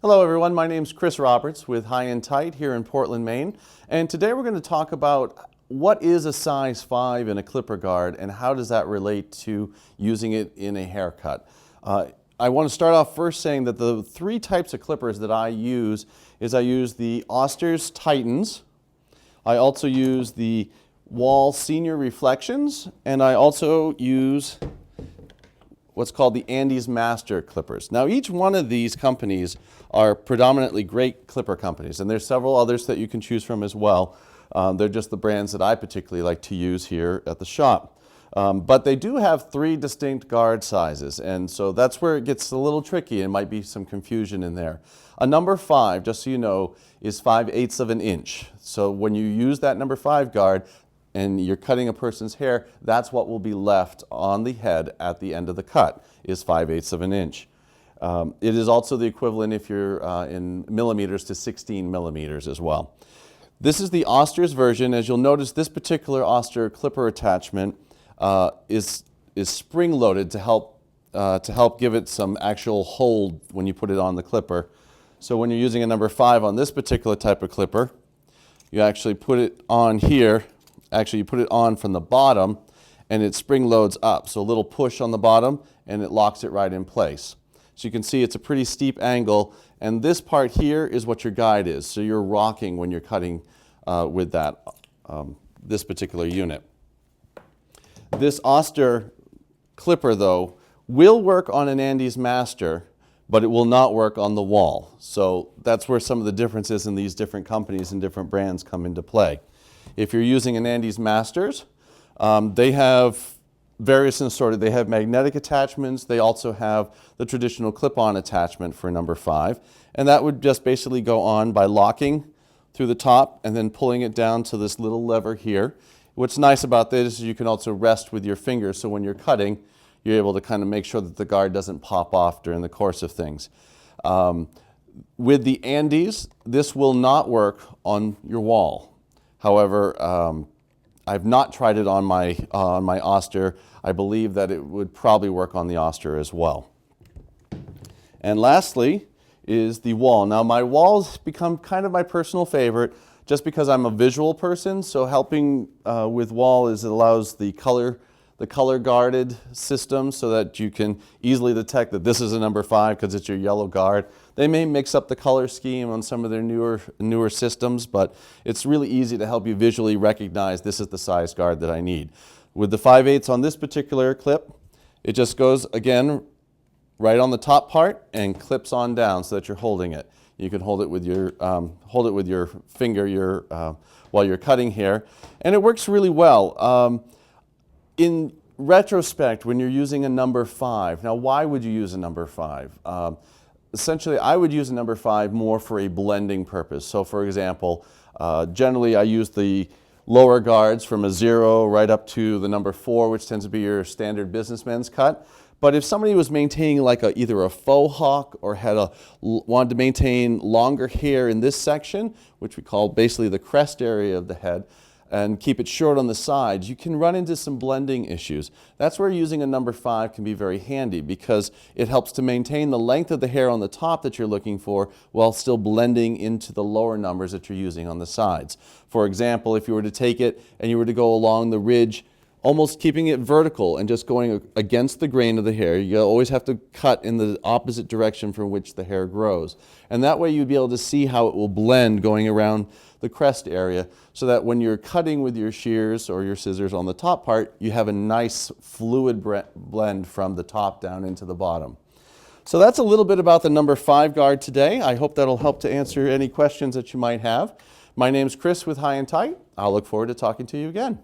Hello everyone, my name is Chris Roberts with High and Tight here in Portland, Maine. And today we're going to talk about what is a size 5 in a clipper guard and how does that relate to using it in a haircut. I want to start off first saying that the three types of clippers that I use is I use the Oster's Titans, I also use the Wahl Senior Reflections, and I also use what's called the Andes Master clippers. Now each one of these companies are predominantly great clipper companies, and there's several others that you can choose from as well. They're just the brands that I particularly like to use here at the shop. But they do have three distinct guard sizes, and so that's where it gets a little tricky and might be some confusion in there. A number 5, just so you know, is 5/8 of an inch. So when you use that number 5 guard, and you're cutting a person's hair, that's what will be left on the head at the end of the cut, is 5/8 of an inch. It is also the equivalent, if you're in millimeters, to 16 millimeters as well. This is the Oster's version. As you'll notice, this particular Oster clipper attachment is spring-loaded to help give it some actual hold when you put it on the clipper. So when you're using a number 5 on this particular type of clipper, you actually put it on here. Actually, you put it on from the bottom and it spring loads up. So a little push on the bottom and it locks it right in place. So you can see it's a pretty steep angle, and this part here is what your guide is. So you're rocking when you're cutting with that, this particular unit. This Oster clipper, though, will work on an Andes Master, but it will not work on the Wahl. So that's where some of the differences in these different companies and different brands come into play. If you're using an Andes Masters, they have various and assorted. They have magnetic attachments. They also have the traditional clip-on attachment for number 5. And that would just basically go on by locking through the top and then pulling it down to this little lever here. What's nice about this is you can also rest with your fingers, so when you're cutting, you're able to kind of make sure that the guard doesn't pop off during the course of things. With the Andes, this will not work on your Wahl. However, I've not tried it on my Oster. I believe that it would probably work on the Oster as well. And lastly is the Wahl. Now my Wahl's become kind of my personal favorite just because I'm a visual person. So helping with Wahl is it allows the color guarded system so that you can easily detect that this is a number 5 because it's your yellow guard. They may mix up the color scheme on some of their newer systems, but it's really easy to help you visually recognize this is the size guard that I need. With the 5/8 on this particular clip, it just goes again right on the top part and clips on down so that you're holding it. You can hold it with your finger while you're cutting hair, and it works really well. In retrospect, when you're using a number 5, now why would you use a number 5? Essentially, I would use a number 5 more for a blending purpose. So for example, generally I use the lower guards from a 0 right up to the number 4, which tends to be your standard businessman's cut. But if somebody was maintaining like either a faux hawk or wanted to maintain longer hair in this section, which we call basically the crest area of the head, and keep it short on the sides, you can run into some blending issues. That's where using a number 5 can be very handy because it helps to maintain the length of the hair on the top that you're looking for while still blending into the lower numbers that you're using on the sides. For example, if you were to take it and you were to go along the ridge, almost keeping it vertical and just going against the grain of the hair. You always have to cut in the opposite direction from which the hair grows. And that way you'd be able to see how it will blend going around the crest area so that when you're cutting with your shears or your scissors on the top part, you have a nice fluid blend from the top down into the bottom. So that's a little bit about the number 5 guard today. I hope that'll help to answer any questions that you might have. My name's Chris with High and Tight. I'll look forward to talking to you again.